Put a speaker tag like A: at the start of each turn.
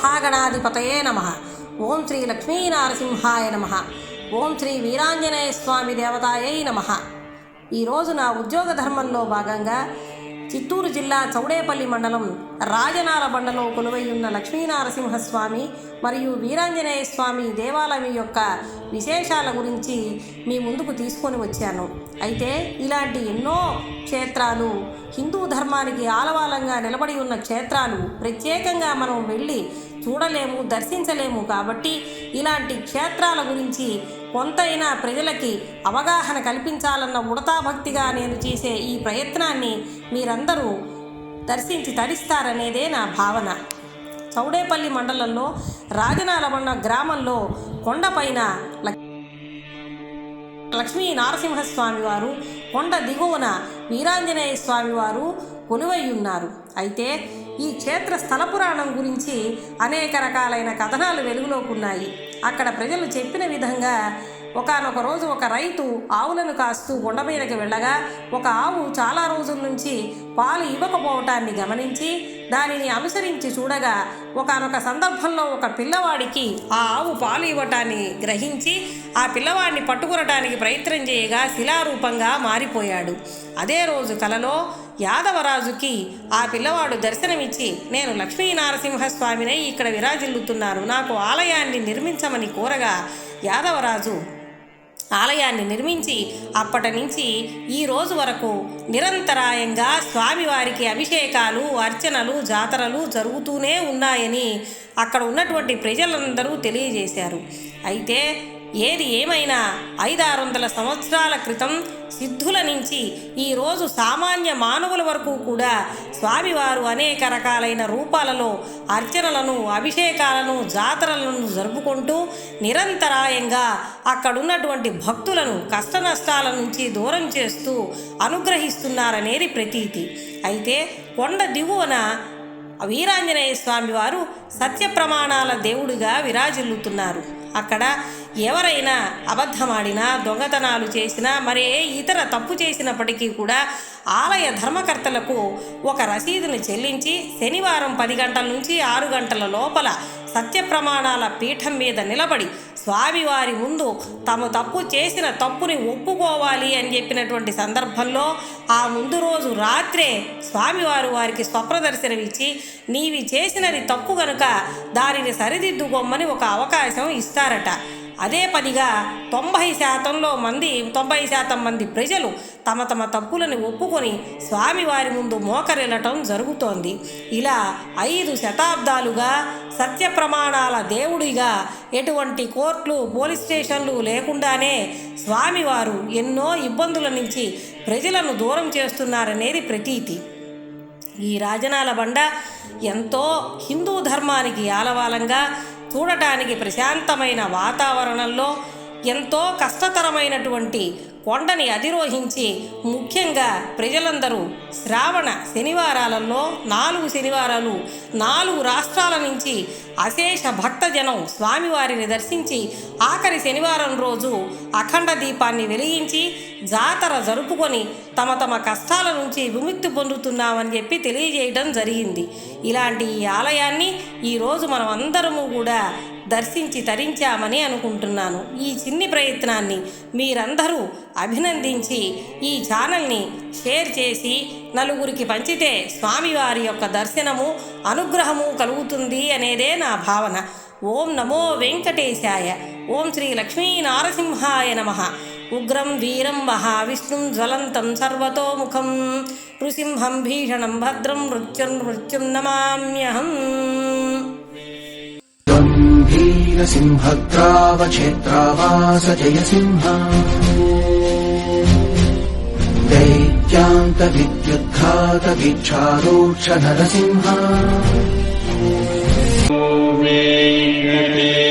A: మహాగణాధిపతయే నమః. ఓం శ్రీ లక్ష్మీనారసింహాయ నమః. ఓం శ్రీ వీరాంజనేయ స్వామి దేవతాయై నమః. ఈరోజు నా ఉద్యోగ ధర్మంలో భాగంగా చిత్తూరు జిల్లా చౌడేపల్లి మండలం రాజనాలబండలో కొలువైయున్న లక్ష్మీనారసింహస్వామి మరియు వీరాంజనేయ స్వామి దేవాలయం యొక్క విశేషాల గురించి మీ ముందుకు తీసుకొని వచ్చాను. అయితే ఇలాంటి ఎన్నో క్షేత్రాలు, హిందూ ధర్మానికి ఆలవాలంగా నిలబడి ఉన్న క్షేత్రాలు ప్రత్యేకంగా మనం వెళ్ళి చూడలేము, దర్శించలేము. కాబట్టి ఇలాంటి క్షేత్రాల గురించి కొంతైనా ప్రజలకి అవగాహన కల్పించాలన్న ఉడతాభక్తిగా నేను చేసే ఈ ప్రయత్నాన్ని మీరందరూ దర్శించి తరిస్తారనేదే నా భావన. చౌడేపల్లి మండలంలో రాజనాలబండ గ్రామంలో కొండపైన లక్ష్మీ నారసింహస్వామి వారు, కొండ దిగువన వీరాంజనేయ స్వామి వారు కొలువై ఉన్నారు. అయితే ఈ క్షేత్ర స్థల పురాణం గురించి అనేక రకాలైన కథనాలు వెలుగులోకున్నాయి. అక్కడ ప్రజలు చెప్పిన విధంగా ఒకానొక రోజు ఒక రైతు ఆవులను కాస్తూ కొండ మీదకి వెళ్ళగా ఒక ఆవు చాలా రోజుల నుంచి పాలు ఇవ్వకపోవటాన్ని గమనించి దానిని అనుసరించి చూడగా ఒకానొక సందర్భంలో ఒక పిల్లవాడికి ఆ ఆవు పాలు ఇవ్వటాన్ని గ్రహించి ఆ పిల్లవాడిని పట్టుకునటానికి ప్రయత్నం చేయగా శిలారూపంగా మారిపోయాడు. అదే రోజు కలలో యాదవరాజుకి ఆ పిల్లవాడు దర్శనమిచ్చి, నేను లక్ష్మీనారసింహస్వామినై ఇక్కడ విరాజిల్లుతున్నాను, నాకు ఆలయాన్ని నిర్మించమని కోరగా యాదవరాజు ఆలయాన్ని నిర్మించి అప్పటి నుంచి ఈ రోజు వరకు నిరంతరాయంగా స్వామివారికి అభిషేకాలు, అర్చనలు, జాతరలు జరుగుతూనే ఉన్నాయని అక్కడ ఉన్నటువంటి ప్రజలందరూ తెలియజేశారు. అయితే ఏది ఏమైనా 500-600 సంవత్సరాల క్రితం సిద్ధుల నుంచి ఈరోజు సామాన్య మానవుల వరకు కూడా స్వామివారు అనేక రకాలైన రూపాలలో అర్చనలను, అభిషేకాలను, జాతరలను జరుపుకుంటూ నిరంతరాయంగా అక్కడున్నటువంటి భక్తులను కష్ట నష్టాల నుంచి దూరం చేస్తూ అనుగ్రహిస్తున్నారనేది ప్రతీతి. అయితే కొండ దిగువన వీరాంజనేయ స్వామి వారు సత్య ప్రమాణాల దేవుడిగా విరాజిల్లుతున్నారు. అక్కడ ఎవరైనా అబద్ధమాడినా, దొంగతనాలు చేసినా, మరే ఇతర తప్పు చేసినప్పటికీ కూడా ఆలయ ధర్మకర్తలకు ఒక రసీదుని చెల్లించి శనివారం 10 గంటల నుంచి 6 గంటల లోపల సత్య ప్రమాణాల పీఠం మీద నిలబడి స్వామివారి ముందు తాము తప్పు చేసిన తప్పుని ఒప్పుకోవాలి అని చెప్పినటువంటి సందర్భంలో ఆ ముందు రోజు రాత్రే స్వామివారు వారికి స్వప్నదర్శనమిచ్చి నీవి చేసినది తప్పు కనుక దానిని సరిదిద్దుకోమని ఒక అవకాశం ఇస్తారట. అదే పనిగా 90% మంది ప్రజలు తమ తప్పులను ఒప్పుకొని స్వామివారి ముందు మోకరిల్లటం జరుగుతోంది. ఇలా 5 శతాబ్దాలుగా సత్య ప్రమాణాల దేవుడిగా ఎటువంటి కోర్టులు, పోలీస్ స్టేషన్లు లేకుండానే స్వామివారు ఎన్నో ఇబ్బందుల నుంచి ప్రజలను దూరం చేస్తున్నారనేది ప్రతీతి. ఈ రాజనాలబండ ఎంతో హిందూ ధర్మానికి ఆలవాలంగా, చూడటానికి ప్రశాంతమైన వాతావరణంలో ఎంతో కష్టతరమైనటువంటి కొండని అధిరోహించి ముఖ్యంగా ప్రజలందరూ శ్రావణ శనివారాలలో 4 శనివారాలు 4 రాష్ట్రాల నుంచి అశేష భక్తజనం స్వామివారిని దర్శించి ఆఖరి శనివారం రోజు అఖండ దీపాన్ని వెలిగించి జాతర జరుపుకొని తమ కష్టాల నుంచి విముక్తి పొందుతున్నామని చెప్పి తెలియజేయడం జరిగింది. ఇలాంటి ఈ ఆలయాన్ని ఈరోజు మనం అందరము కూడా దర్శించి తరించామని అనుకుంటున్నాను. ఈ చిన్ని ప్రయత్నాన్ని మీరందరూ అభినందించి ఈ ఛానల్ని షేర్ చేసి నలుగురికి పంచితే స్వామివారి యొక్క దర్శనము, అనుగ్రహము కలుగుతుంది అనేదే నా భావన. ఓం నమో వెంకటేశాయ. ఓం శ్రీ లక్ష్మీనారసింహాయ నమః. ఉగ్రం వీరం మహావిష్ణుం జ్వలంతం సర్వతోముఖం నృసింహం భీషణం భద్రం మృత్యుం నమామ్యహం.
B: సింహద్రావక్షేత్రావాస జయ సింహ దైత్యాంత విద్యుద్ఘాత వీక్షారోక్ష నరసింహ.